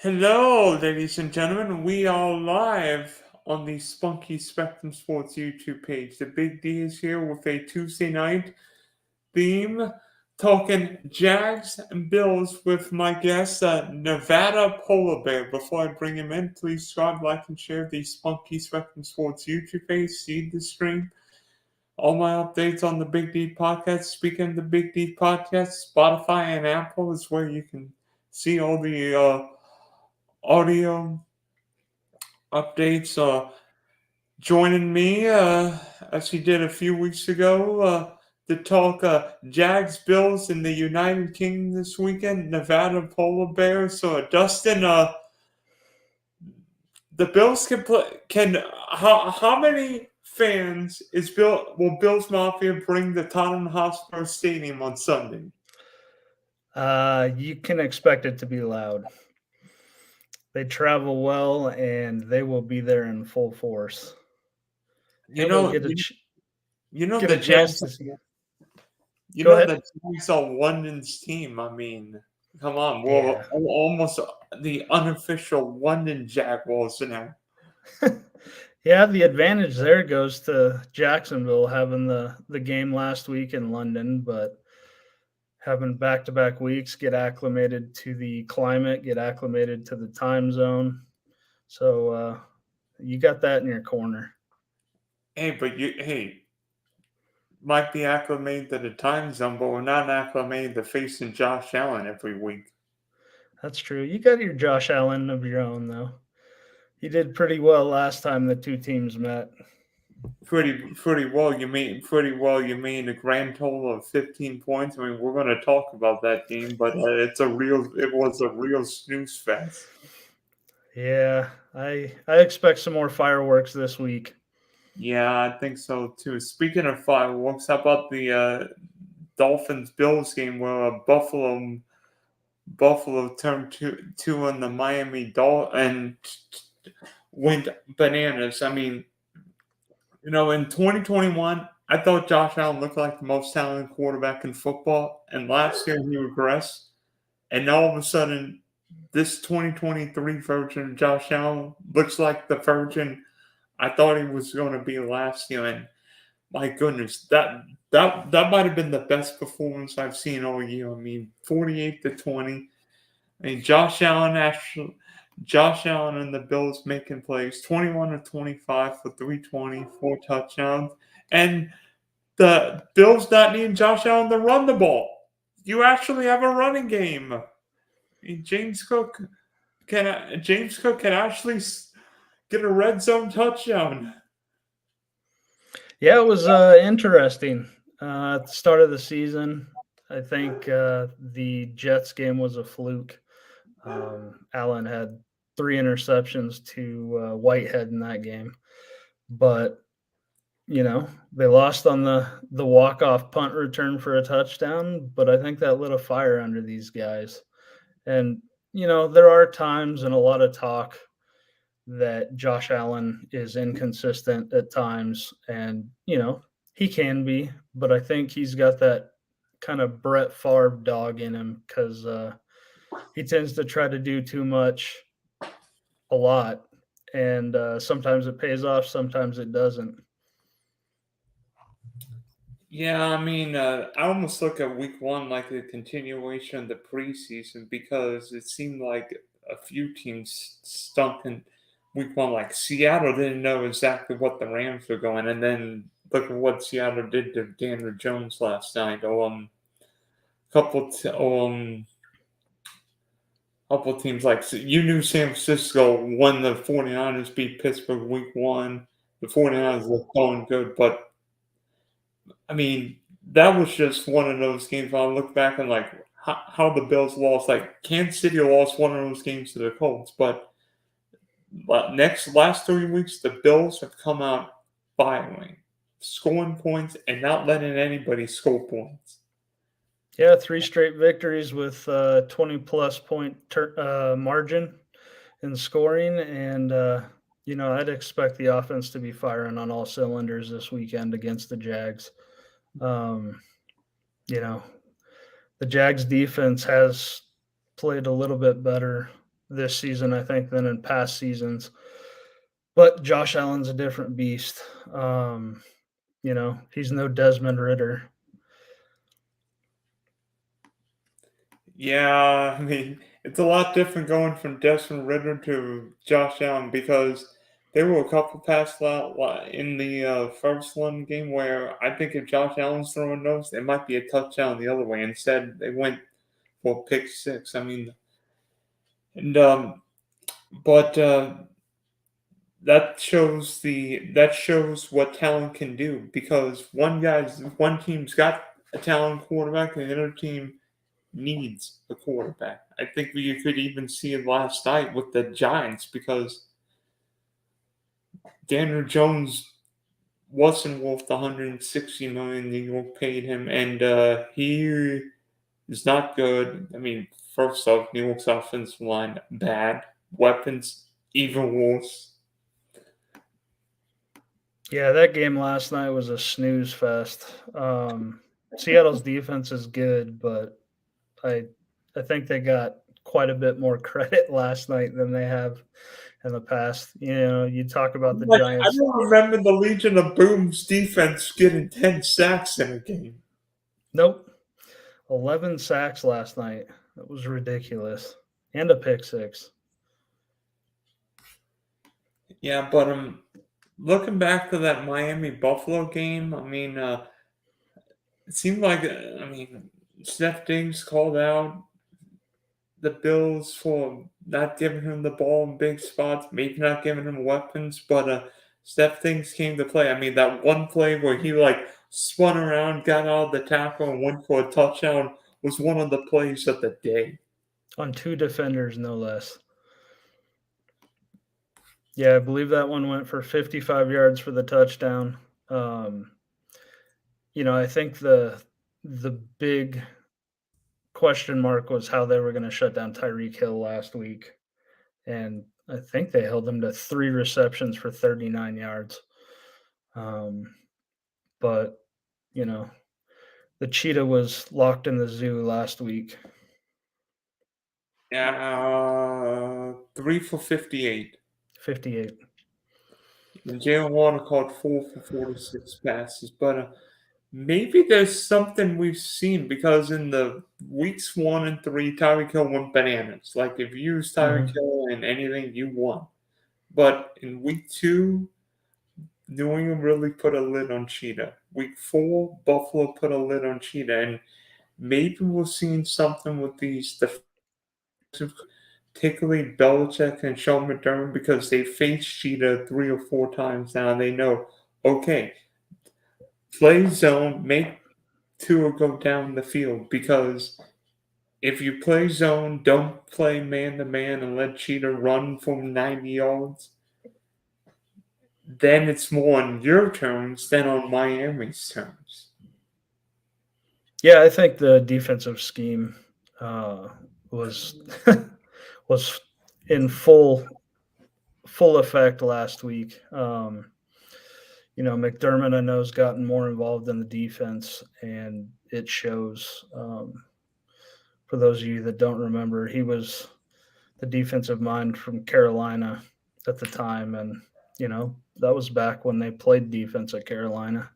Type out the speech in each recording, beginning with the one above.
Hello, ladies and gentlemen. We are live on the Spunky Spectrum Sports YouTube page. The Big D is here with a Tuesday night theme, talking Jags and Bills with my guest, Nevada Polar Bear. Before I bring him in, please subscribe, like, and share the Spunky Spectrum Sports YouTube page. See the stream. All my updates on the Big D podcast. Speaking of the Big D podcast, Spotify and Apple is where you can see all the audio updates. Joining me, as he did a few weeks ago, to talk Jags-Bills in the United Kingdom this weekend, Nevada Polar Bears. So, Dustin, the Bills can play. How many fans will Bills Mafia bring to Tottenham Hotspur Stadium on Sunday? You can expect it to be loud. They travel well, and they will be there in full force. You know, get a the chance Jags. to see it. Go ahead. The Jags are London's team. I mean, come on, we're almost the unofficial London Jaguars now. Yeah, the advantage there goes to Jacksonville having the game last week in London, but having back-to-back weeks, get acclimated to the climate, get acclimated to the time zone. So you got that in your corner. Hey, might be acclimated to the time zone, but we're not acclimated to facing Josh Allen every week. That's true. You got your Josh Allen of your own, though. He did pretty well last time the two teams met. Pretty well. You mean a grand total of 15 points. I mean, we're going to talk about that game, but it was a real snooze fest. Yeah, I expect some more fireworks this week. Yeah, I think so too. Speaking of fireworks, how about the Dolphins-Bills game where Buffalo turned two on the Miami and went bananas. I mean, in 2021, I thought Josh Allen looked like the most talented quarterback in football, and last year he regressed. And all of a sudden, this 2023 version of Josh Allen looks like the version I thought he was going to be last year. And my goodness, that might have been the best performance I've seen all year. I mean, 48-20. I mean, Josh Allen and the Bills making plays, 21-25 for 320, 4 touchdowns, and the Bills not needing Josh Allen to run the ball. You actually have a running game. I mean, James Cook can actually get a red zone touchdown. Yeah, it was interesting. At the start of the season, I think the Jets game was a fluke. Allen had 3 interceptions to Whitehead in that game. But, they lost on the walk-off punt return for a touchdown, but I think that lit a fire under these guys. And, there are times and a lot of talk that Josh Allen is inconsistent at times, and he can be, but I think he's got that kind of Brett Favre dog in him because he tends to try to do too much a lot, and sometimes it pays off, sometimes it doesn't. Yeah, I mean, I almost look at week one like a continuation of the preseason because it seemed like a few teams stunk in week one. Like Seattle didn't know exactly what the Rams were going, and then look at what Seattle did to Daniel Jones last night. Couple teams like you knew San Francisco when the 49ers beat Pittsburgh week one. The 49ers looked going good, but I mean, that was just one of those games where I look back and like how the Bills lost. Like Kansas City lost one of those games to the Colts, but last 3 weeks the Bills have come out firing, scoring points, and not letting anybody score points. Yeah, 3 straight victories with 20-plus point margin in scoring, and I'd expect the offense to be firing on all cylinders this weekend against the Jags. The Jags defense has played a little bit better this season, I think, than in past seasons. But Josh Allen's a different beast. He's no Desmond Ritter. Yeah, I mean, it's a lot different going from Desmond Ritter to Josh Allen because there were a couple passes in the first London game where I think if Josh Allen's throwing those, it might be a touchdown the other way. Instead, they went for pick six. I mean, and but that shows what talent can do because one team's got a talented quarterback and the other team needs a quarterback. I think you could even see it last night with the Giants because Daniel Jones wasn't worth the 160 million New York paid him, and he is not good. I mean, first off, New York's offensive line bad, weapons even worse. Yeah, that game last night was a snooze fest. Seattle's defense is good, but I I think they got quite a bit more credit last night than they have in the past. You talk about the Like, I Giants. don't remember the Legion of Boom's defense getting 10 sacks in a game. Nope, 11 sacks last night. That was ridiculous, and a pick six. Yeah, but looking back to that Miami Buffalo game, I mean, it seemed like Steph Diggs called out the Bills for not giving him the ball in big spots, maybe not giving him weapons, but Steph Diggs came to play. I mean, that one play where he like spun around, got out of the tackle, and went for a touchdown was one of the plays of the day. On two defenders, no less. Yeah, I believe that one went for 55 yards for the touchdown. I think the big question mark was how they were going to shut down Tyreek Hill last week, and I think they held him to 3 receptions for 39 yards. But the cheetah was locked in the zoo last week. Yeah, 3 for 58. 58. And Jalen Warner caught 4 for 46 passes. But maybe there's something we've seen because in the weeks 1 and 3, Tyreek Hill went bananas. Like if you use Tyreek Mhm. Hill in anything, you won. But in week 2, New England really put a lid on Cheetah. Week 4, Buffalo put a lid on Cheetah. And maybe we're seeing something with these defensive, particularly Belichick and Sean McDermott, because they faced Cheetah 3 or 4 times now. And they know, okay, play zone, make Tua go down the field because if you play zone, don't play man to man and let Cheetah run for 90 yards, then it's more on your terms than on Miami's terms. Yeah, I think the defensive scheme was was in full effect last week. McDermott, I know, has gotten more involved in the defense, and it shows. For those of you that don't remember, he was the defensive mind from Carolina at the time, and that was back when they played defense at Carolina.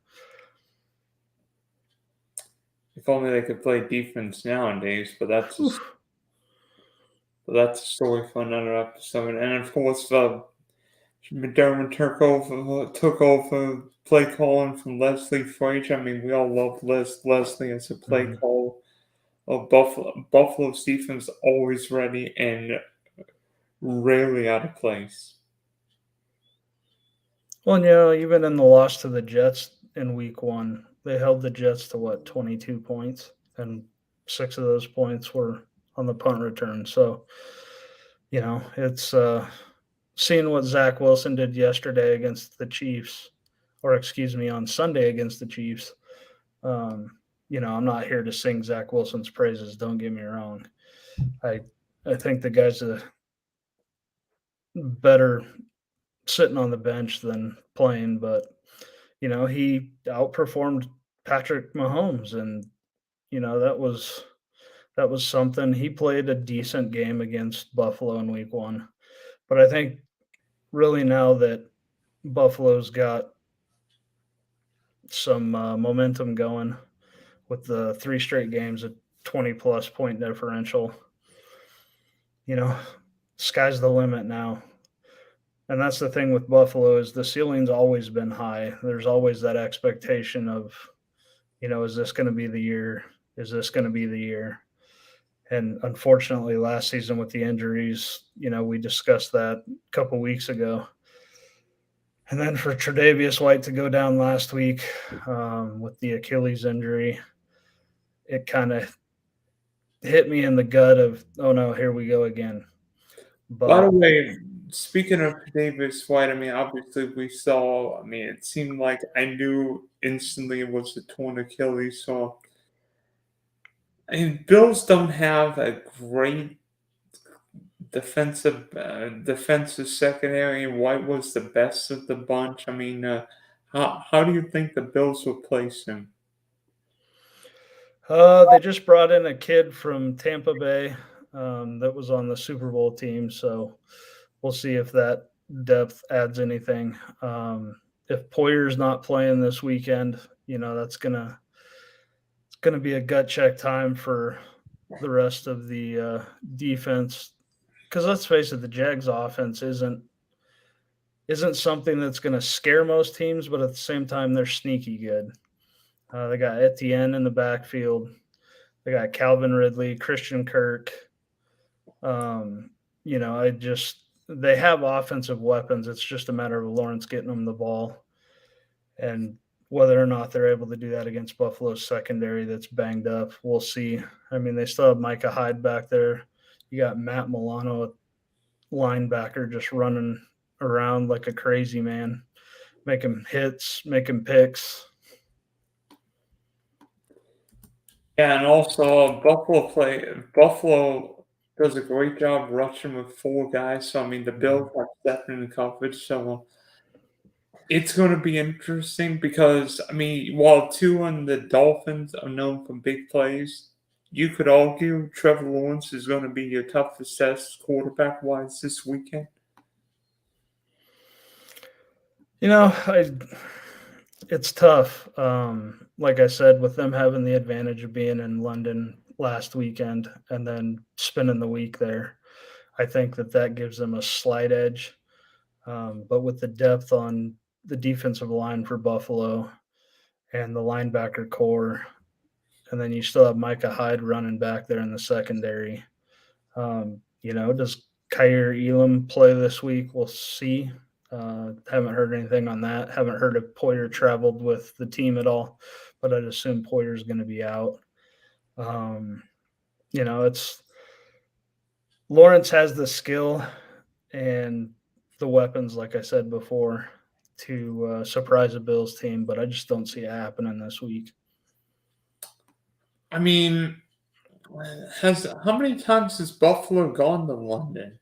If only they could play defense nowadays, but that's a story for another episode. And of course, McDermott took over play calling from Leslie Frazier. I mean, we all love Leslie as a play Mhm. caller. Buffalo's defense always ready and rarely out of place. Well, even in the loss to the Jets in week 1, they held the Jets to 22 points, and 6 of those points were on the punt return. So, it's seeing what Zach Wilson did yesterday against the Chiefs, or excuse me, on Sunday against the Chiefs. I'm not here to sing Zach Wilson's praises. Don't get me wrong. I think the guy's a better sitting on the bench than playing, but he outperformed Patrick Mahomes, and that was That was something. He played a decent game against Buffalo in week 1. But I think really now that Buffalo's got some momentum going with the 3 straight games at 20-plus point differential, sky's the limit now. And that's the thing with Buffalo is the ceiling's always been high. There's always that expectation of, is this going to be the year? Is this going to be the year? And unfortunately, last season with the injuries, we discussed that a couple weeks ago. And then for Tre'Davious White to go down last week with the Achilles injury, it kind of hit me in the gut of, oh no, here we go again. By the But way, speaking of Davis White, I mean, obviously we saw. I mean, it seemed like I knew instantly it was a torn Achilles. So, I mean, Bills don't have a great defensive secondary. White was the best of the bunch. I mean, how do you think the Bills will place him? they just brought in a kid from Tampa Bay that was on the Super Bowl team. So we'll see if that depth adds anything. If Poyer's not playing this weekend, that's gonna be a gut check time for the rest of the defense. Because let's face it, the Jags offense isn't something that's going to scare most teams, but at the same time, they're sneaky good. They got Etienne in the backfield. They got Calvin Ridley, Christian Kirk. They have offensive weapons. It's just a matter of Lawrence getting them the ball, and whether or not they're able to do that against Buffalo's secondary that's banged up, we'll see. I mean, they still have Micah Hyde back there. You got Matt Milano, linebacker, just running around like a crazy man, making hits, making picks. Yeah, and also Buffalo does a great job rushing with 4 guys. So I mean, the Bills are definitely coverage. So it's going to be interesting because I mean, while two on the Dolphins are known for big plays, you could argue Trevor Lawrence is going to be your toughest test quarterback wise this weekend. It's tough. Like I said, with them having the advantage of being in London last weekend and then spending the week there, I think that gives them a slight edge. But with the depth on the defensive line for Buffalo and the linebacker core, and then you still have Micah Hyde running back there in the secondary. Does Kaiir Elam play this week? We'll see. Haven't heard anything on that. Haven't heard if Poyer traveled with the team at all, but I'd assume Poyer's going to be out. It's Lawrence has the skill and the weapons, like I said before, to surprise a Bills team, but I just don't see it happening this week. I mean, how many times has Buffalo gone to London?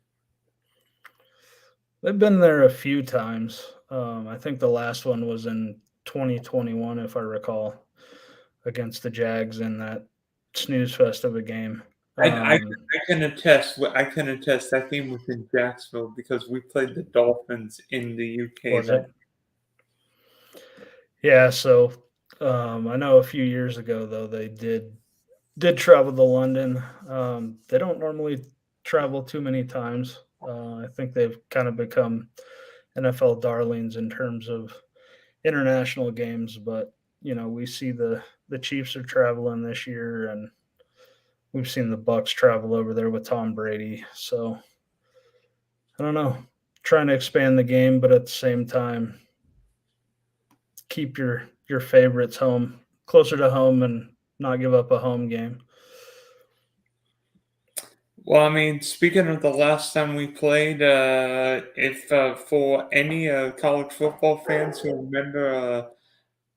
They've been there a few times. I think the last one was in 2021, if I recall, against the Jags in that snooze fest of a game. I can attest. I can attest that game was in Jacksonville because we played the Dolphins in the UK. Was it? Yeah. So I know a few years ago though they did travel to London. They don't normally travel too many times. I think they've kind of become NFL darlings in terms of international games, but we see the Chiefs are traveling this year, and we've seen the Bucks travel over there with Tom Brady. So I don't know, trying to expand the game, but at the same time, keep your favorites home, closer to home, and not give up a home game. Well, I mean, speaking of the last time we played, if for any college football fans who remember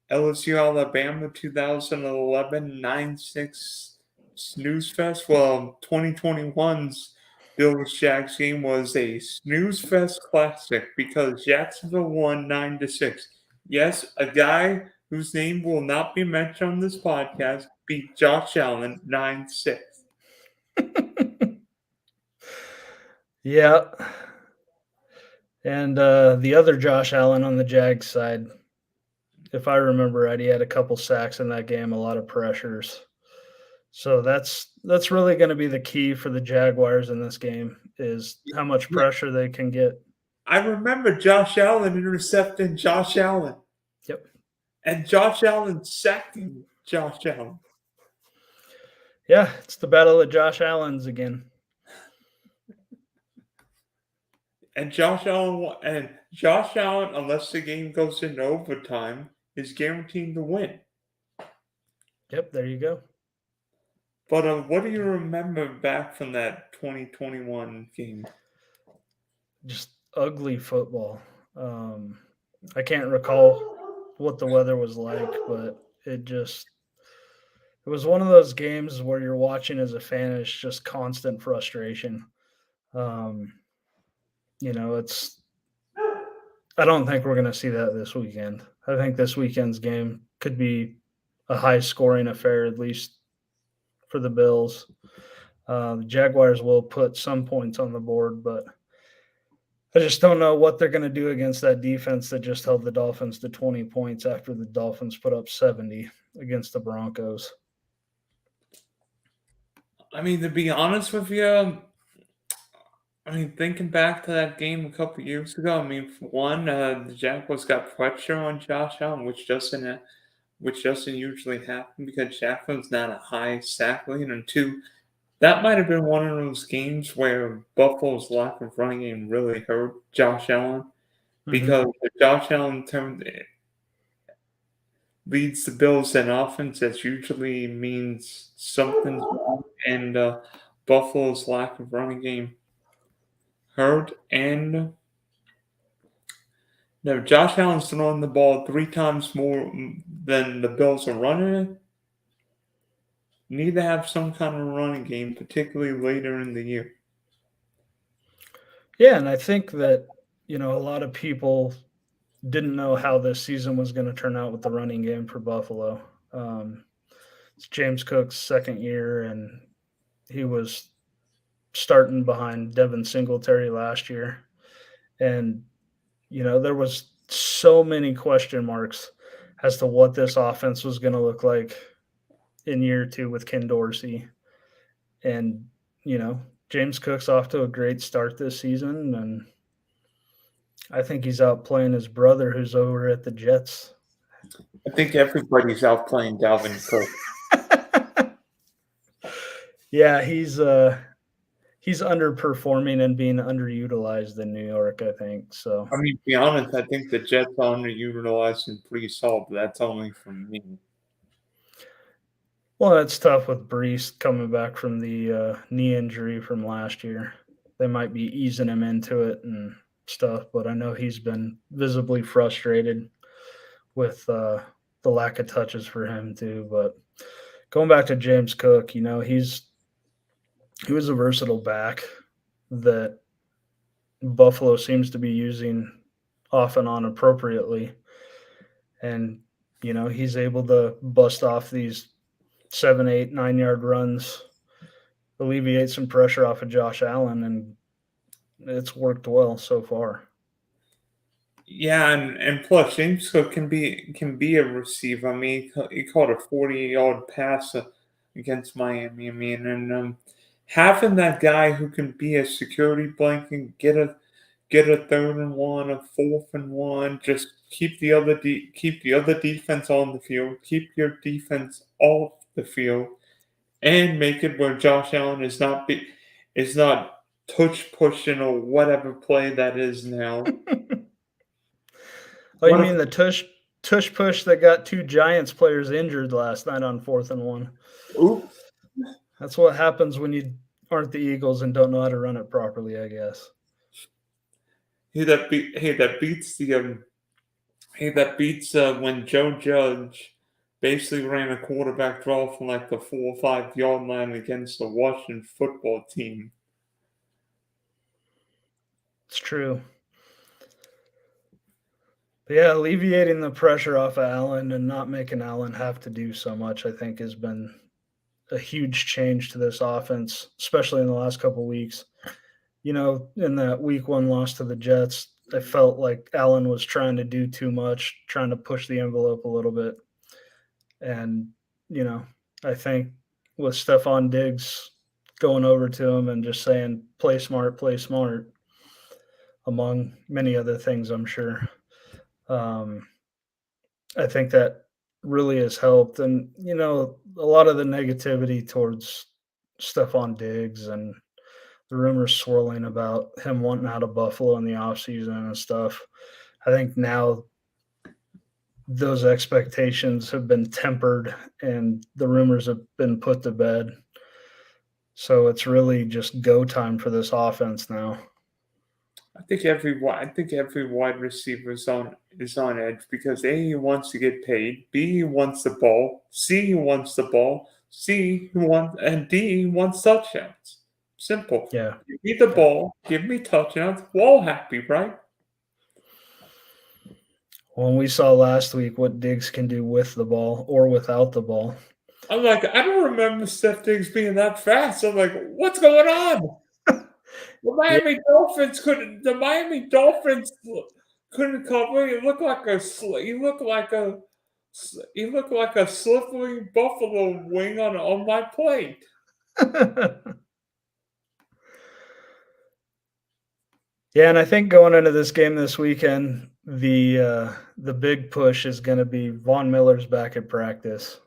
LSU Alabama 2011 9-6 snooze fest, well, 2021's Bills Jags game was a snooze fest classic because Jacksonville won 9-6. Yes, a guy whose name will not be mentioned on this podcast beat Josh Allen 9-6. Yeah. And the other Josh Allen on the Jags side, if I remember right, he had a couple sacks in that game, a lot of pressures. So that's really going to be the key for the Jaguars in this game is how much Yeah, pressure they can get. I remember Josh Allen intercepting Josh Allen, Yep. and Josh Allen sacking Josh Allen. Yeah, it's the battle of Josh Allen's again. And Josh Allen, unless the game goes into overtime, is guaranteed to win. Yep, there you go. But what do you remember back from that 2021 game? Just ugly football. I can't recall what the weather was like, but it was one of those games where you're watching as a fan and it's just constant frustration. Um, it's I don't think we're going to see that this weekend. I think this weekend's game could be a high scoring affair, at least for the Bills. The Jaguars will put some points on the board, but I just don't know what they're going to do against that defense that just held the Dolphins to 20 points after the Dolphins put up 70 against the Broncos. I mean, to be honest with you, thinking back to that game a couple years ago, for one, the Jaguars got pressure on Josh Allen, which doesn't usually happen because Jacksonville's not a high sack lead, and two, that might have been one of those games where Buffalo's lack of running game really hurt Josh Allen Mm-hmm. because if Josh Allen leads the Bills in offense, that usually means something's wrong, and Buffalo's lack of running game hurt. And no, Josh Allen's throwing the ball 3 times more than the Bills are running it. Need to have some kind of running game, particularly later in the year. Yeah, and I think that, a lot of people didn't know how this season was going to turn out with the running game for Buffalo. It's James Cook's second year, and he was starting behind Devin Singletary last year. And, there was so many question marks as to what this offense was going to look like in year two with Ken Dorsey. And, James Cook's off to a great start this season, and I think he's out playing his brother who's over at the Jets. I think everybody's out playing Dalvin Cook. Yeah, he's underperforming and being underutilized in New York, I think. So, To be honest, I think the Jets are underutilized and pretty solid, but that's only from me. well, it's tough with Brees coming back from the knee injury from last year. They might be easing him into it and stuff, but I know he's been visibly frustrated with the lack of touches for him too. But going back to James Cook, he was a versatile back that Buffalo seems to be using off and on appropriately. And, he's able to bust off these 7, 8, 9 yard runs, alleviate some pressure off of Josh Allen, and it's worked well so far. Yeah, and plus James Cook can be a receiver. He caught a 40-yard pass against Miami. And having that guy who can be a security blanket, get a 3rd and 1, a 4th and 1, just keep the other defense on the field, keep your defense off the field, and make it where Josh Allen is not touch pushing or whatever play that is now. Oh, you What mean the tush push that got 2 Giants players injured last night on 4th and 1? Oops. That's what happens when you aren't the Eagles and don't know how to run it properly, I guess. That beats when Joe Judge basically ran a quarterback draw from like the 4 or 5 yard line against the Washington football team. It's true. But yeah, alleviating the pressure off of Allen and not making Allen have to do so much, I think, has been a huge change to this offense, especially in the last couple of weeks. In that week 1 loss to the Jets, I felt like Allen was trying to do too much, trying to push the envelope a little bit. And, I think with Stephon Diggs going over to him and just saying, play smart, among many other things, I'm sure. I think that really has helped. And, a lot of the negativity towards Stephon Diggs and the rumors swirling about him wanting out of Buffalo in the offseason and stuff. I think now those expectations have been tempered and the rumors have been put to bed. So it's really just go time for this offense now. I think every wide receiver is on edge because A, he wants to get paid, B, he wants the ball, C, he wants the ball, and D, he wants touchdowns. Simple. Yeah. Give me the ball, give me touchdowns. We're all happy, right? When we saw last week what Diggs can do with the ball or without the ball. I'm like, I don't remember Steph Diggs being that fast. I'm like, what's going on? The Miami Dolphins couldn't cover. He looked like a slippery buffalo wing on my plate. Yeah, and I think going into this game this weekend, the big push is going to be Von Miller's back at practice.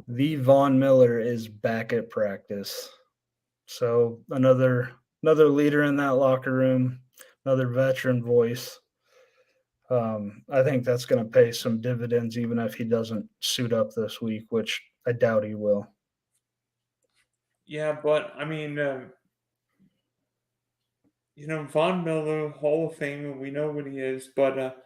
The Von Miller is back at practice. So another leader in that locker room, another veteran voice. I think that's going to pay some dividends, even if he doesn't suit up this week, which I doubt he will. Yeah, but I mean, Von Miller, Hall of Famer, we know what he is. But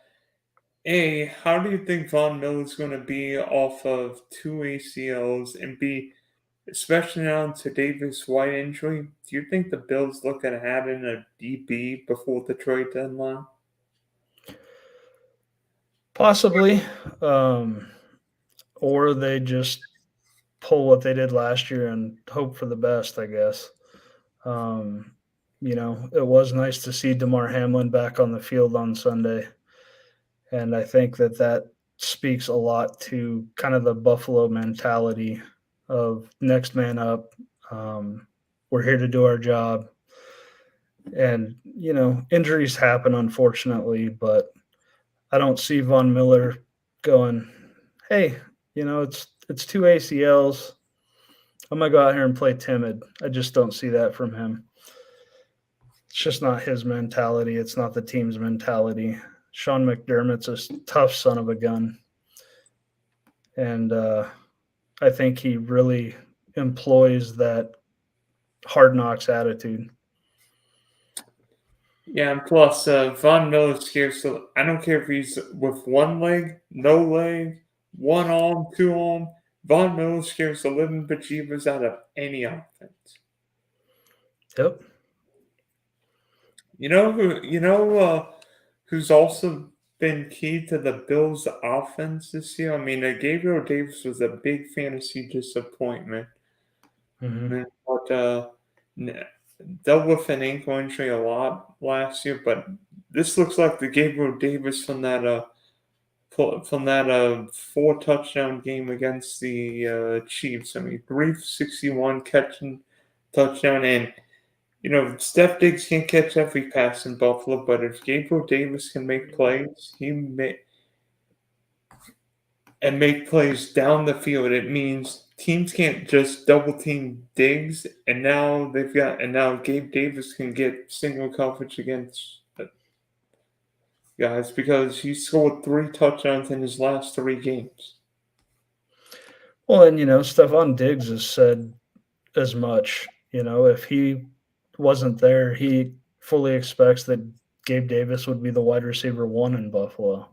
A, how do you think Von Miller's going to be off of 2 ACLs, and B, especially now to Davis White injury, do you think the Bills looking at adding a DB before the trade deadline? Possibly. Or they just pull what they did last year and hope for the best, I guess. It was nice to see DeMar Hamlin back on the field on Sunday. And I think that speaks a lot to kind of the Buffalo mentality of next man up. We're here to do our job. And, injuries happen, unfortunately, but I don't see Von Miller going, hey, it's 2 ACLs. I'm going to go out here and play timid. I just don't see that from him. It's just not his mentality. It's not the team's mentality. Sean McDermott's a tough son of a gun. And I think he really employs that hard knocks attitude. Yeah, and plus, Von Miller's scares. So I don't care if he's with one leg, no leg, one arm, two arm. Von Miller scares the living bejeebers out of any offense. Yep. Who's also been key to the Bills' offense this year? I mean, Gabriel Davis was a big fantasy disappointment. Mm-hmm. But dealt with an ankle injury a lot last year, but this looks like the Gabriel Davis from that 4 touchdown game against the Chiefs. I mean, 361 catching touchdown, and Steph Diggs can't catch every pass in Buffalo, but if Gabriel Davis can make plays, make plays down the field, it means teams can't just double team Diggs, and now Gabe Davis can get single coverage against guys because he scored 3 touchdowns in his last 3 games. Well, and Stephon Diggs has said as much. If he wasn't there, he fully expects that Gabe Davis would be the wide receiver 1 in Buffalo.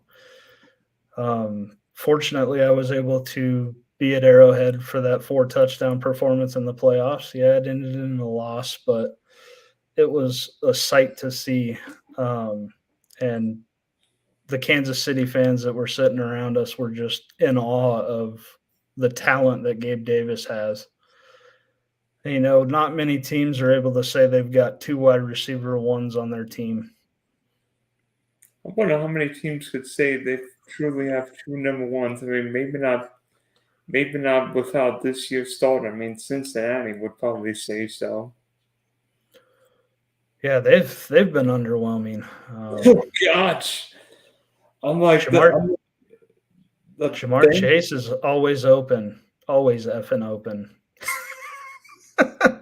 Fortunately, I was able to be at Arrowhead for that 4-touchdown performance in the playoffs. Yeah, it ended in a loss, but it was a sight to see. And the Kansas City fans that were sitting around us were just in awe of the talent that Gabe Davis has. You know, not many teams are able to say they've got 2 wide receiver ones on their team. I wonder how many teams could say they truly have 2 number ones. I mean, maybe not without this year's starter. I mean, Cincinnati would probably say so. Yeah, they've been underwhelming. Oh gosh, I'm like the Jamar bench. Chase is always open, always effing open. I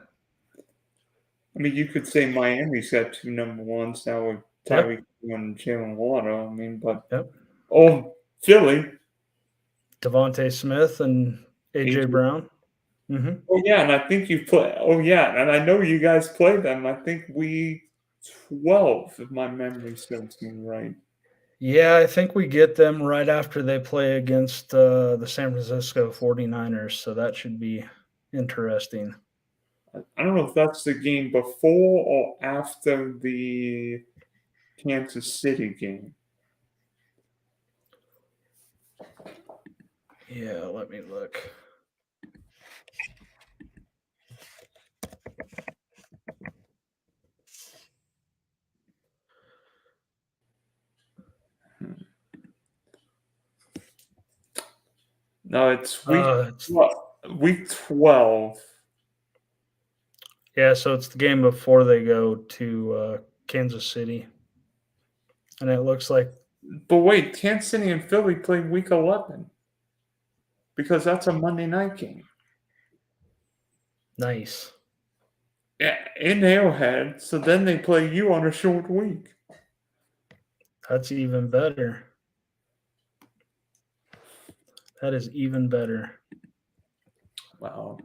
mean, you could say Miami's got 2 number ones now with Yep. Tyreek Hill and Jalen Waddle. I mean, but Yep. Philly. Devontae Smith and AJ Brown. Mm-hmm. Oh yeah, and I think you play. Oh yeah, and I know you guys played them. I think week 12, if my memory serves me right. Yeah, I think we get them right after they play against the San Francisco 49ers, so that should be interesting. I don't know if that's the game before or after the Kansas City game. Yeah, let me look. No, it's It's- week 12. Yeah, so it's the game before they go to Kansas City. And it looks like But wait, Kansas City and Philly play week 11 because that's a Monday night game. nice. Yeah, in Arrowhead. So then they play you on a short week. That's even better. That is even better. Wow.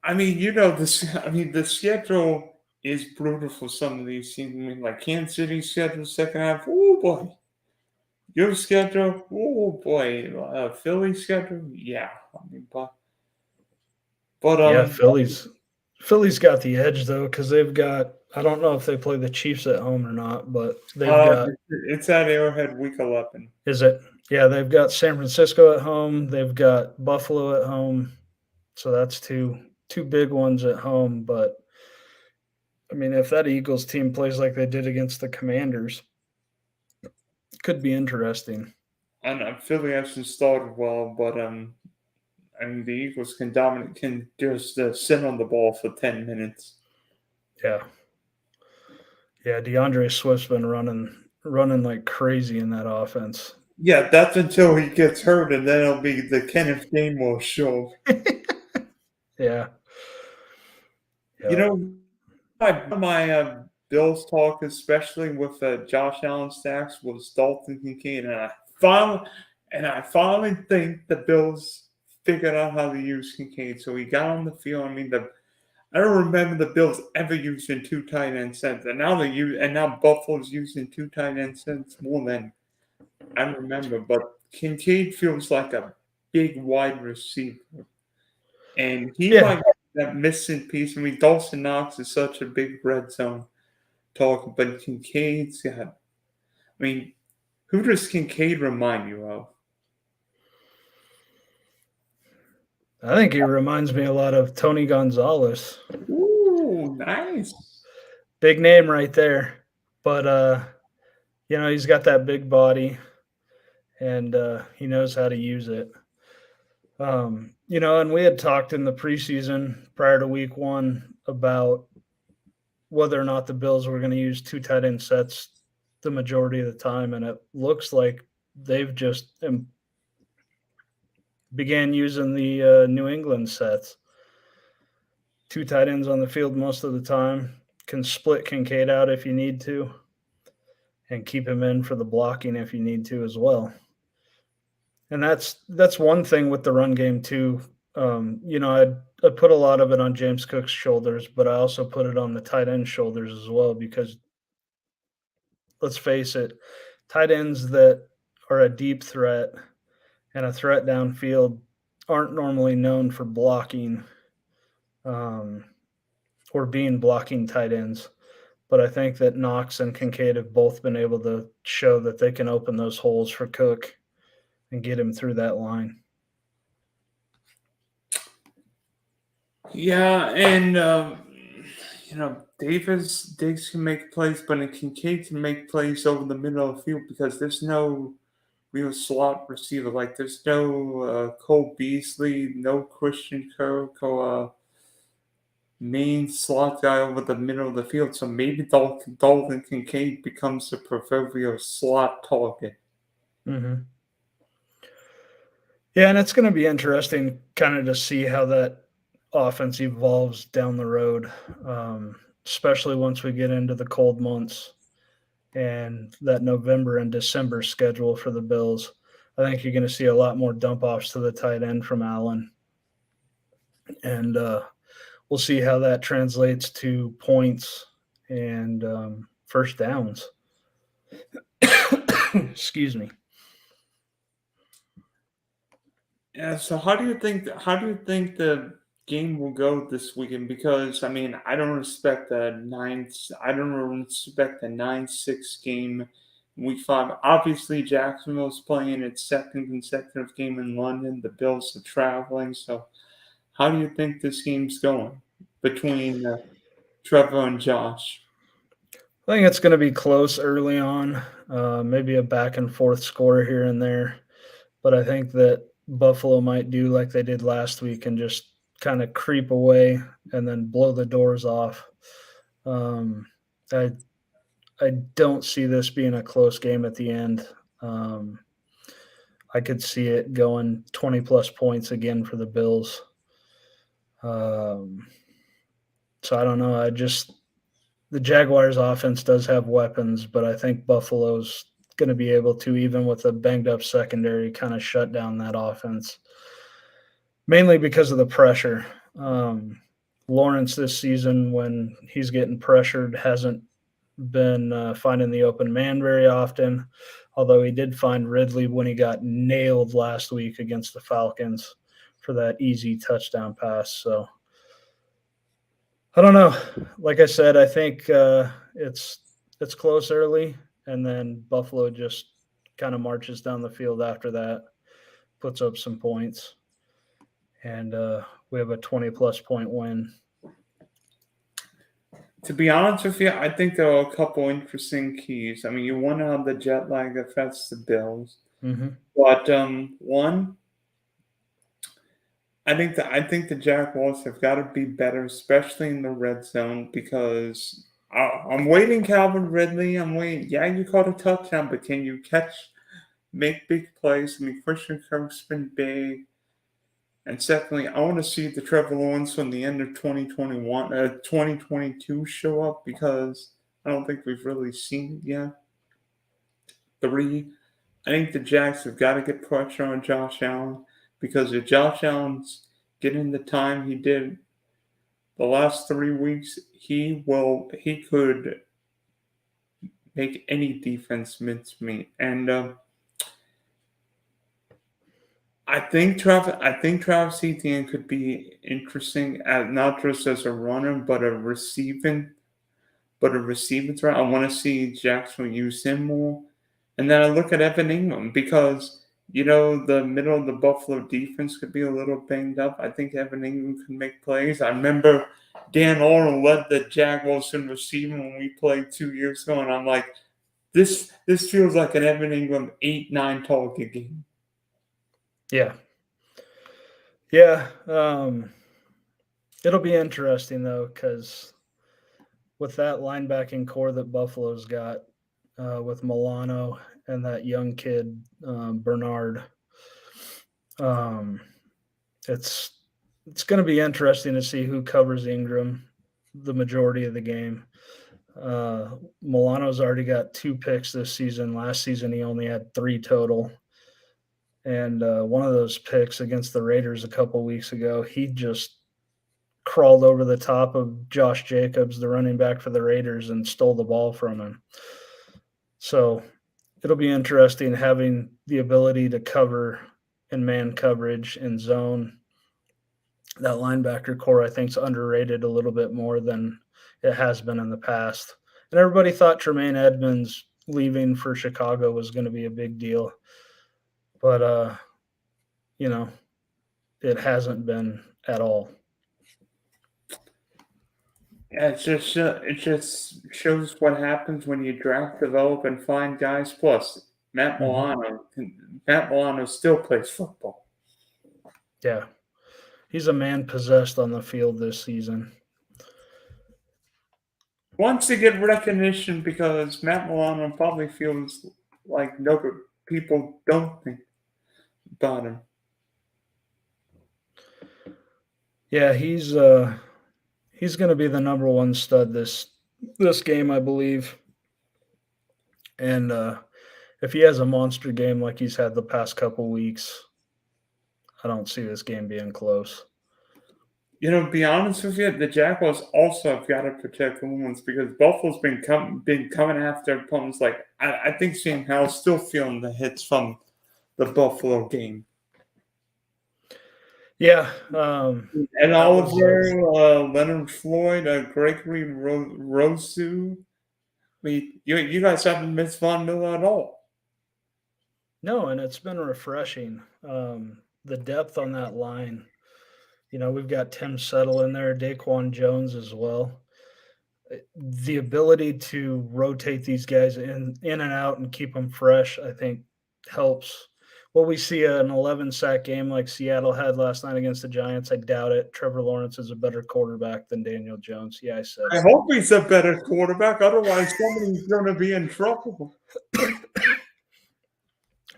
I mean, you know this. I mean, the schedule is brutal for some of these teams. I mean, like Kansas City's schedule, second half. Oh boy, your schedule. Oh boy, Philly's schedule. Yeah, I mean, but Yeah, Philly's got the edge though because they've got. I don't know if they play the Chiefs at home or not, but they've got. It's at Arrowhead week 11. Is it? Yeah, they've got San Francisco at home. They've got Buffalo at home. So that's two big ones at home. But I mean, if that Eagles team plays like they did against the Commanders, it could be interesting. And Philly hasn't started well, but I mean the Eagles can just sit on the ball for 10 minutes. Yeah. Yeah, DeAndre Swift's been running like crazy in that offense. Yeah, that's until he gets hurt, and then it'll be the Kenneth Gainwell show. Yeah. You know, my Bills talk, especially with Josh Allen stacks, was Dalton Kincaid, and I finally think the Bills figured out how to use Kincaid. So he got on the field. I mean, I don't remember the Bills ever using 2 tight end sets, and now Buffalo's using 2 tight end sets more than I remember. But Kincaid feels like a big wide receiver, and he might be that missing piece. I mean, Dawson Knox is such a big red zone talk, but Kincaid's got. I mean, who does Kincaid remind you of? I think he reminds me a lot of Tony Gonzalez. Ooh, nice. Big name right there. But he's got that big body and he knows how to use it. And we had talked in the preseason prior to week 1 about whether or not the Bills were going to use 2 tight end sets the majority of the time, and it looks like they've just began using the New England sets. 2 tight ends on the field most of the time. Can split Kincaid out if you need to, and keep him in for the blocking if you need to as well. And that's one thing with the run game too. I put a lot of it on James Cook's shoulders, but I also put it on the tight end shoulders as well because let's face it, tight ends that are a deep threat and a threat downfield aren't normally known for blocking or being blocking tight ends. But I think that Knox and Kincaid have both been able to show that they can open those holes for Cook and get him through that line. Yeah, and Diggs can make plays, but Kincaid can make plays over the middle of the field because there's no real slot receiver. Like there's no Cole Beasley, no Christian Kirk, or main slot guy over the middle of the field. So maybe Dalton Kincaid becomes the proverbial slot target. Mm-hmm. Yeah, and it's going to be interesting kind of to see how that offense evolves down the road, especially once we get into the cold months and that November and December schedule for the Bills. I think you're going to see a lot more dump offs to the tight end from Allen. And we'll see how that translates to points and first downs. Excuse me. Yeah. So how do you think the game will go this weekend? Because I mean, I don't respect the 9-6 game in week 5. Obviously, Jacksonville's playing its second consecutive game in London. The Bills are traveling. So how do you think this game's going between Trevor and Josh? I think it's going to be close early on, maybe a back and forth score here and there. But I think that Buffalo might do like they did last week and just kind of creep away and then blow the doors off. I don't see this being a close game at the end. I could see it going 20 plus points again for the Bills. So I don't know. The Jaguars offense does have weapons, but I think Buffalo's going to be able to, even with a banged up secondary, kind of shut down that offense, mainly because of the pressure. Lawrence this season, when he's getting pressured, hasn't been finding the open man very often, although he did find Ridley when he got nailed last week against the Falcons for that easy touchdown pass. So I don't know. Like I said, I think it's close early, and then Buffalo just kind of marches down the field after that, puts up some points, and we have a 20-plus point win. To be honest with you, I think there are a couple interesting keys. I mean, you wonder how the jet lag affects the Bills, but one, I think the Jaguars have got to be better, especially in the red zone, because I'm waiting, Calvin Ridley. I'm waiting. Yeah, you caught a touchdown, but can you make big plays? I mean, Christian Kirk's been big. And secondly, I want to see the Trevor Lawrence from the end of 2022 show up because I don't think we've really seen it yet. 3, I think the Jags have got to get pressure on Josh Allen because if Josh Allen's getting the time he did the last 3 weeks, he could make any defense mincemeat. And I think Travis Etienne could be interesting not just as a runner, but a receiving threat. I want to see Jackson use him more. And then I look at Evan Ingram because, the middle of the Buffalo defense could be a little banged up. I think Evan Ingram can make plays. I remember Dan Arnold led the Jaguars in receiving when we played 2 years ago, and I'm like, this feels like an Evan Ingram 8-9 target game. Yeah. Yeah. It'll be interesting, though, because with that linebacking core that Buffalo's got, with Milano and that young kid, Bernard, it's going to be interesting to see who covers Ingram the majority of the game. Milano's already got 2 picks this season. Last season, he only had 3 total. And one of those picks against the Raiders a couple weeks ago, he just crawled over the top of Josh Jacobs, the running back for the Raiders, and stole the ball from him. So it'll be interesting having the ability to cover in man coverage in zone. That linebacker core, I think, is underrated a little bit more than it has been in the past. And everybody thought Tremaine Edmonds leaving for Chicago was going to be a big deal. but you know, it hasn't been at all. Yeah, it just shows what happens when you draft, develop, and find guys. Plus, Matt Milano still plays football. Yeah. He's a man possessed on the field this season. Wants to get recognition because Matt Milano probably feels like no people don't think about him. Yeah, he's going to be the number one stud this game, I believe. And if he has a monster game like he's had the past couple weeks, I don't see this game being close. You know, to be honest with you, the Jaguars also have got to protect Lawrence because Buffalo's been coming after opponents. Like I think Sam Howell's still feeling the hits from the Buffalo game. Yeah, and Oliver, Leonard Floyd, Gregory Rosu. I mean, you guys haven't missed Von Miller at all. No, and it's been refreshing. The depth on that line. You know, we've got Tim Settle in there, Daquan Jones as well. The ability to rotate these guys in and out and keep them fresh, I think, helps. Will we see an 11-sack game like Seattle had last night against the Giants? I doubt it. Trevor Lawrence is a better quarterback than Daniel Jones. Yeah, I said. I hope he's a better quarterback. Otherwise, somebody's going to be in trouble.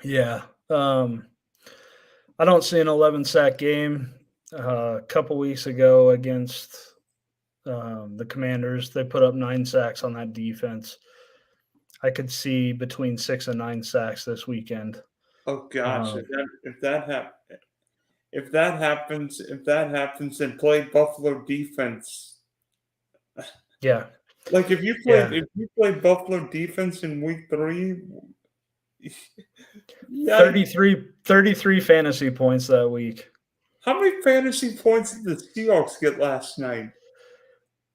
Yeah. I don't see an 11-sack game. A couple weeks ago against the Commanders, they put up 9 sacks on that defense. I could see between 6 and 9 sacks this weekend. Oh gosh, if that happens, and play Buffalo defense. Yeah. Like if you play Buffalo defense in week 3, 33 fantasy points that week. How many fantasy points did the Seahawks get last night?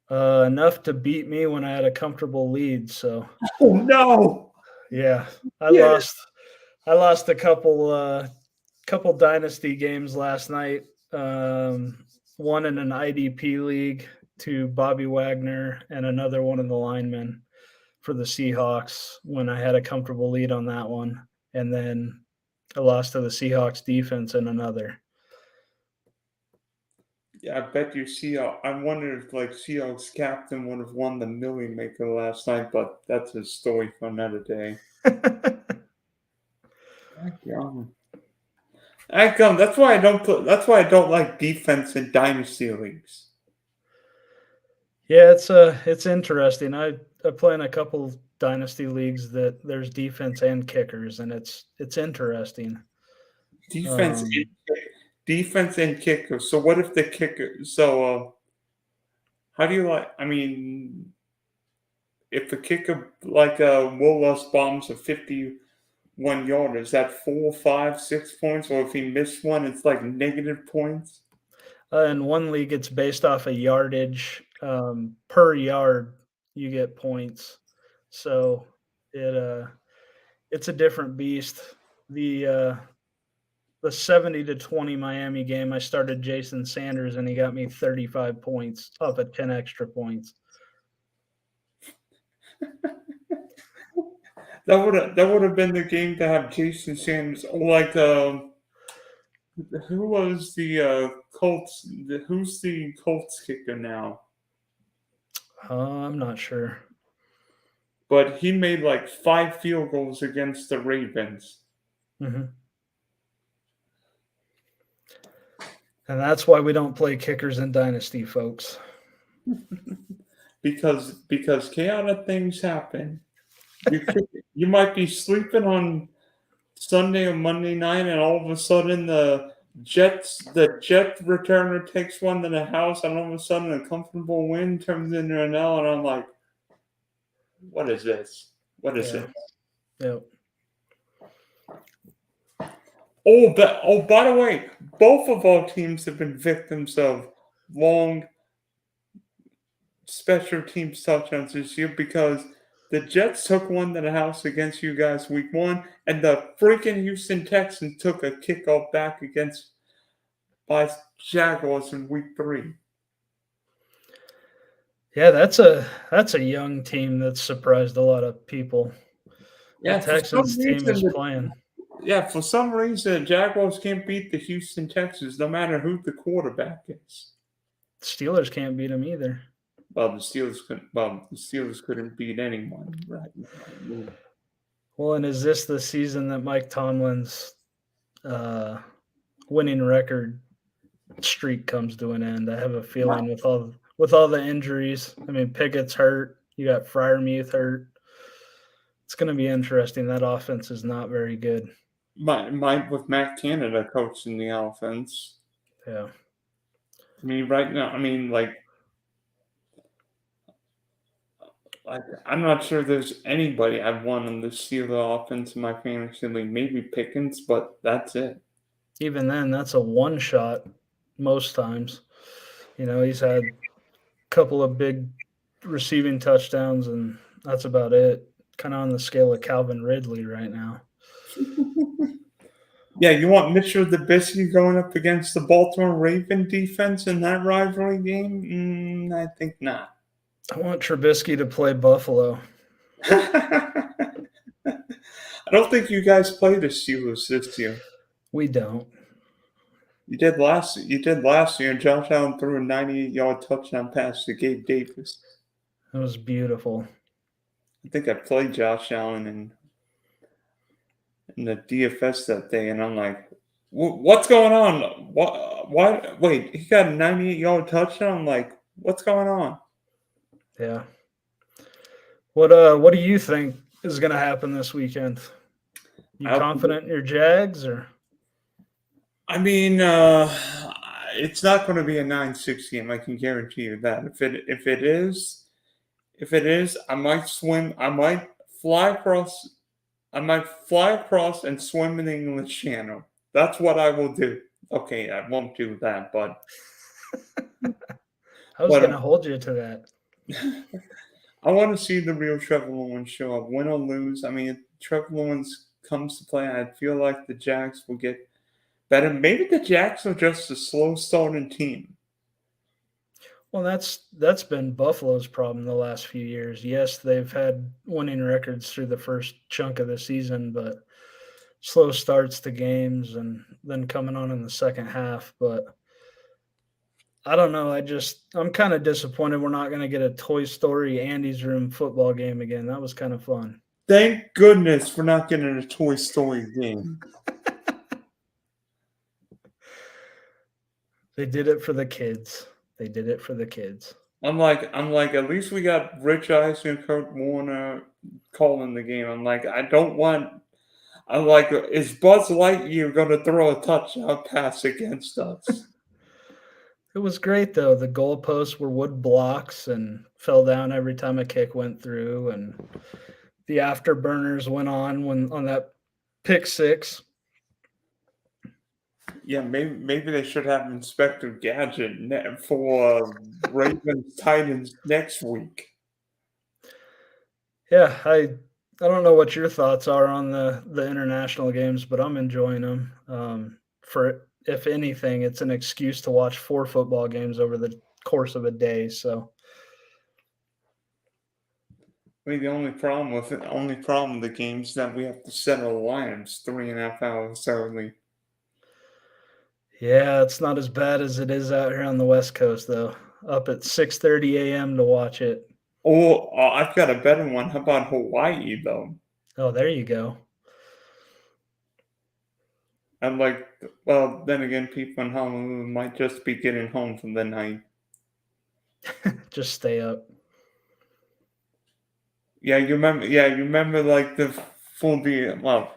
Enough to beat me when I had a comfortable lead. So. Oh no! Yeah, I lost a couple dynasty games last night. One in an IDP league to Bobby Wagner, and another one in the linemen for the Seahawks when I had a comfortable lead on that one. And then I lost to the Seahawks defense in another. Yeah, I bet you Seahawks. I wonder if Seahawks captain would have won the Million Maker last night, but that's a story for another day. That's why I don't like defense in dynasty leagues. Yeah, it's interesting. I play in a couple dynasty leagues that there's defense and kickers, and it's interesting. Defense and kicker. So what if the kicker? So how do you like? I mean, if the kicker Will Lutz bombs a 51 yard, is that 4, 5, 6 points? Or if he missed one, it's like negative points. In one league, it's based off of yardage. Per yard, you get points. So it's a different beast. The 70-20 Miami game, I started Jason Sanders, and he got me 35 points off of 10 extra points. That would have been the game to have Jason Sanders, who was the Colts? Who's the Colts kicker now? I'm not sure. But he made 5 field goals against the Ravens. Mm-hmm. And that's why we don't play kickers in Dynasty, folks. because chaotic things happen. You might be sleeping on Sunday or Monday night, and all of a sudden the Jet returner takes one to the house, and all of a sudden a comfortable win turns into an L, and I'm like, what is this? What is this? Yep. By the way, both of our teams have been victims of long special teams touchdowns this year because The Jets took one to the house against you guys week 1, and the freaking Houston Texans took a kickoff back against by Jaguars in week 3. Yeah, that's a young team that surprised a lot of people. Yeah, The Texans team is playing. for some reason, the Jaguars can't beat the Houston Texans, no matter who the quarterback is. Steelers can't beat them either. Well, the Steelers couldn't beat anyone right now. Well, and is this the season that Mike Tomlin's winning record streak comes to an end? I have a feeling with all the injuries. I mean, Pickett's hurt. You got Freiermuth hurt. It's going to be interesting. That offense is not very good. With Matt Canada coaching the offense. Yeah. I mean, right now, I'm not sure there's anybody I'd want on the Steelers offense in my fantasy league. Maybe Pickens, but that's it. Even then, that's a one shot most times. He's had a couple of big receiving touchdowns, and that's about it. Kind of on the scale of Calvin Ridley right now. Yeah, you want Mitchell Trubisky going up against the Baltimore Ravens defense in that rivalry game? I think not. I want Trubisky to play Buffalo. I don't think you guys play the Steelers this year. We don't. You did last year. Josh Allen threw a 98-yard touchdown pass to Gabe Davis. It was beautiful. I think I played Josh Allen in the DFS that day, and I'm like, what's going on? What? Wait, he got a 98-yard touchdown? I'm like, what's going on? Yeah. What do you think is going to happen this weekend? You confident in your Jags, or? I mean, it's not going to be a 9-6 game. I can guarantee you that. If it is, I might swim. I might fly across and swim in the English Channel. That's what I will do. Okay, I won't do that, but I was going to hold you to that. I want to see the real Trevor Lawrence show up, win or lose. I mean, if Trevor Lawrence comes to play, I feel like the Jags will get better. Maybe the Jags are just a slow starting team. Well, that's been Buffalo's problem the last few years. Yes, they've had winning records through the first chunk of the season, but slow starts to games and then coming on in the second half. But I don't know. I'm kind of disappointed we're not going to get a Toy Story Andy's Room football game again. That was kind of fun. Thank goodness we're not getting a Toy Story game. They did it for the kids. I'm like, at least we got Rich Eisen and Kurt Warner calling the game. I'm like, is Buzz Lightyear going to throw a touchdown pass against us? It was great, though. The goalposts were wood blocks and fell down every time a kick went through, and the afterburners went on that pick six. Yeah, maybe they should have Inspector Gadget for Ravens Titans next week. Yeah, I don't know what your thoughts are on the international games, but I'm enjoying them. If anything, it's an excuse to watch 4 football games over the course of a day. So, I mean, the only problem with the games is that we have to set our alarms 3.5 hours early. Yeah, it's not as bad as it is out here on the West Coast, though. Up at 6:30 a.m. to watch it. Oh, I've got a better one. How about Hawaii, though? Oh, there you go. I'm like, well, then again, people in Honolulu might just be getting home from the night. Just stay up. Yeah, you remember like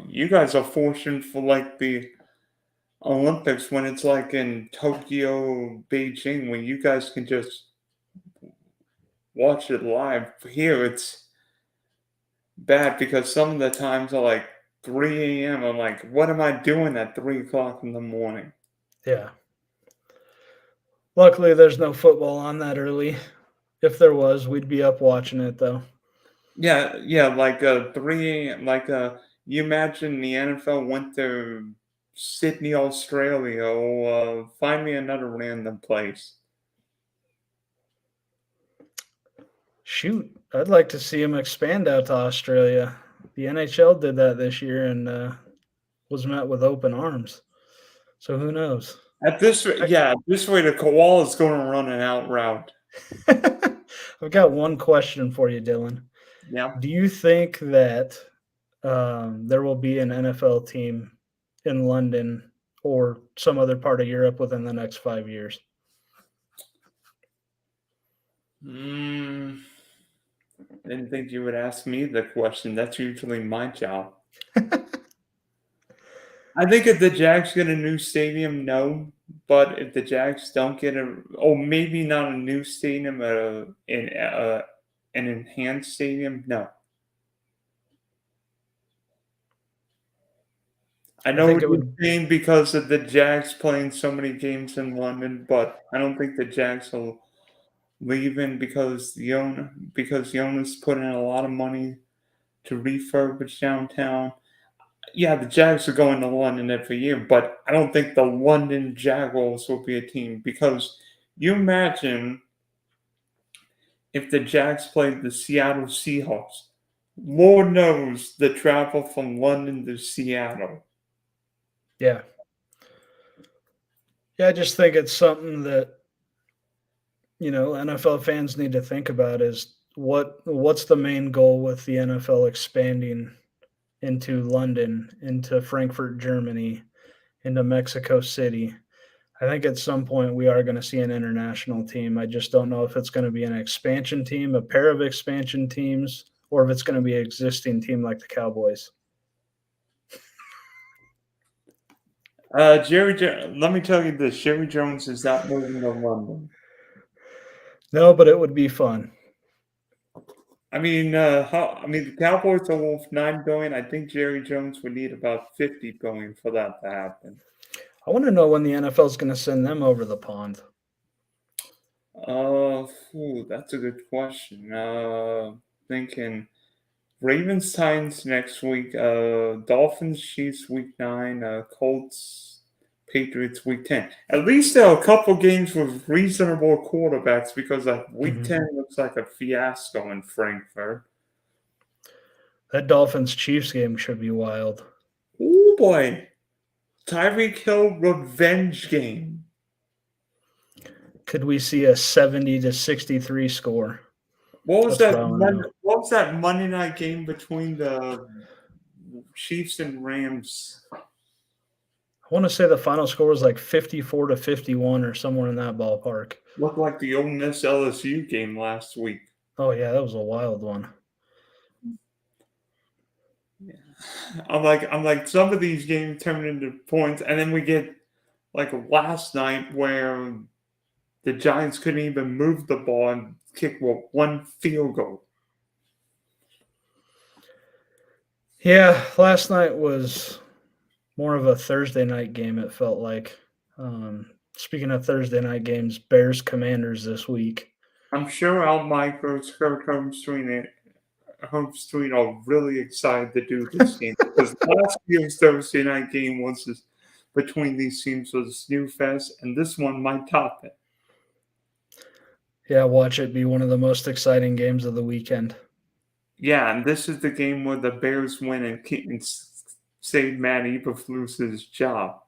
you guys are fortunate for like the Olympics when it's like in Tokyo, Beijing, when you guys can just watch it live. Here it's bad because some of the times are like 3 a.m. I'm like, what am I doing at 3 o'clock in the morning? Yeah. Luckily, there's no football on that early. If there was, we'd be up watching it, though. Yeah, like a 3 a.m. You imagine the NFL went to Sydney, Australia, or find me another random place. Shoot, I'd like to see him expand out to Australia. The NHL did that this year and was met with open arms. So who knows? At this rate, yeah, at this rate, the koala's going to run an out route. I've got one question for you, Dylan. Yeah. Do you think that there will be an NFL team in London or some other part of Europe within the next 5 years? Didn't think you would ask me the question. That's usually my job. I think if the Jags get a new stadium, no. But if the Jags don't get maybe not a new stadium, an enhanced stadium, no. I know think what it you're would. saying because of the Jags playing so many games in London, but I don't think the Jags will leave in because the owners put in a lot of money to refurbish downtown. Yeah, the Jags are going to London every year, but I don't think the London Jaguars will be a team because you imagine if the Jags played the Seattle Seahawks. Lord knows the travel from London to Seattle. Yeah. Yeah, I just think it's something that NFL fans need to think about is what's the main goal with the NFL expanding into London, into Frankfurt, Germany, into Mexico City. I think at some point we are going to see an international team. I just don't know if it's going to be an expansion team, a pair of expansion teams, or if it's going to be an existing team like the Cowboys. Let me tell you this: Jerry Jones is not moving to London. No, but it would be fun. The Cowboys are worth $9 billion. I think Jerry Jones would need about $50 billion for that to happen. I want to know when the NFL is going to send them over the pond. That's a good question. Thinking Ravens Titans next week. Dolphins Chiefs week 9. Colts Patriots week 10. At least there are a couple games with reasonable quarterbacks because week 10 looks like a fiasco in Frankfurt. That Dolphins Chiefs game should be wild. Oh boy, Tyreek Hill revenge game. Could we see a 70-63 score? What was that Monday night game between the Chiefs and Rams? I want to say the final score was like 54-51 or somewhere in that ballpark. Looked like the Ole Miss LSU game last week. Oh yeah, that was a wild one. Yeah. I'm like some of these games turn into points, and then we get like last night where the Giants couldn't even move the ball and kick one field goal. Yeah, last night was more of a Thursday night game, it felt like. Speaking of Thursday night games, Bears Commanders this week. I'm sure Al Michaels, Kirk Home Street are really excited to do this game because last year's Thursday night game between these teams was Snoo Fest, and this one might top it. Yeah, watch it be one of the most exciting games of the weekend. Yeah, and this is the game where the Bears win and save Matt Eberflus's job.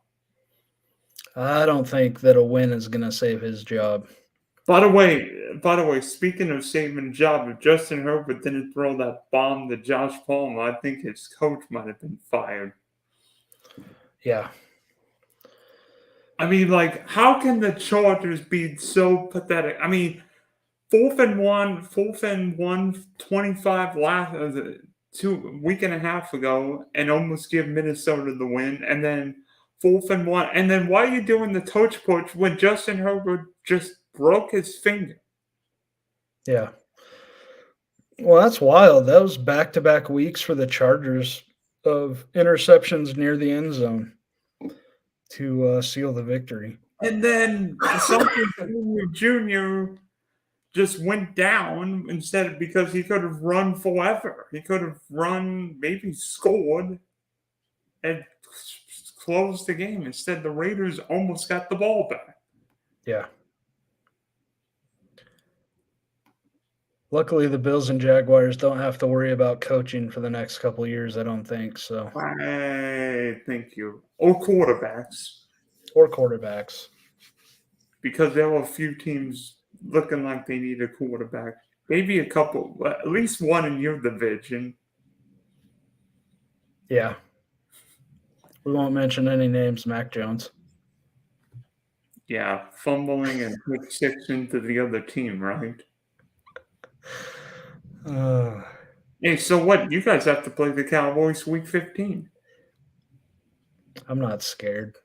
I don't think that a win is going to save his job. By the way, speaking of saving job, if Justin Herbert didn't throw that bomb to Josh Palmer, I think his coach might have been fired. Yeah. I mean, how can the Chargers be so pathetic? I mean, 4th and 1, 25 week and a half ago, and almost give Minnesota the win, and then 4th and 1, and then why are you doing the touch push when Justin Herbert just broke his finger? Yeah. Well, that's wild. That was back-to-back weeks for the Chargers of interceptions near the end zone to seal the victory. And then something Junior just went down because he could have run forever. He could have run, maybe scored, and closed the game. Instead, the Raiders almost got the ball back. Yeah. Luckily, the Bills and Jaguars don't have to worry about coaching for the next couple of years, I don't think. So, Thank you. Or quarterbacks. Or quarterbacks. Because there were a few teams looking like they need a quarterback. Maybe a couple, at least one in your division. Yeah. We won't mention any names, Mac Jones. Yeah, fumbling and pick six into the other team, right? Hey, so what? You guys have to play the Cowboys week 15. I'm not scared.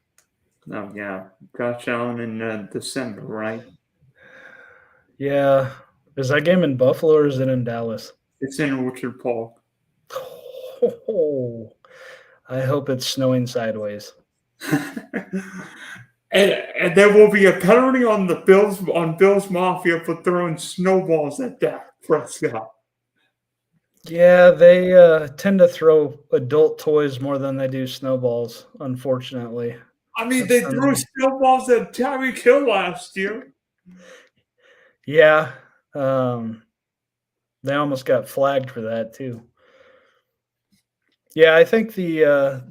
Oh, yeah. Josh Allen in December, right? Yeah. Is that game in Buffalo or is it in Dallas? It's in Orchard Park. Oh, I hope it's snowing sideways. and there will be a penalty on Bills Mafia for throwing snowballs at Dak Prescott. Yeah, they tend to throw adult toys more than they do snowballs, unfortunately. I mean, they threw snowballs at Tyreek Hill last year. Yeah. They almost got flagged for that, too. Yeah, I think going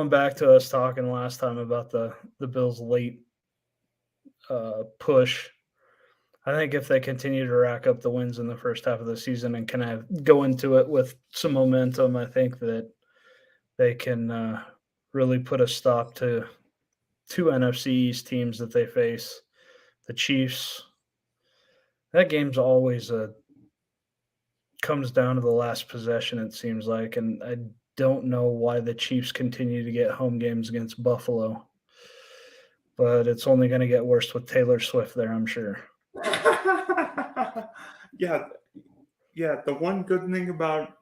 back to us talking last time about the Bills' late push, I think if they continue to rack up the wins in the first half of the season and kind of go into it with some momentum, I think that they can really put a stop to two NFC East teams that they face. The Chiefs, that game's always comes down to the last possession, it seems like, and I don't know why the Chiefs continue to get home games against Buffalo, but it's only going to get worse with Taylor Swift there, I'm sure. Yeah. The one good thing about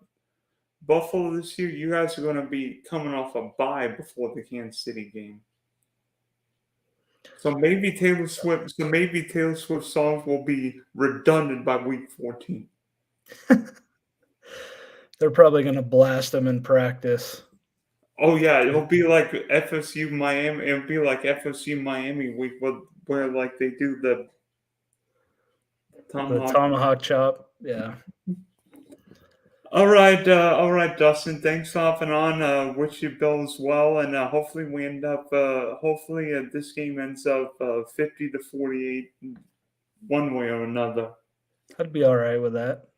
Buffalo this year, you guys are going to be coming off a bye before the Kansas City game. So maybe Taylor Swift songs will be redundant by week 14. They're probably going to blast them in practice. Oh yeah, it'll be like FSU Miami. It'll be like FSU Miami week where like they do the tomahawk chop. Yeah. All right, Dustin. Thanks for hopping on. Wish you Bills well, and hopefully we end up. Hopefully this game ends up 50-48, one way or another. I'd be all right with that.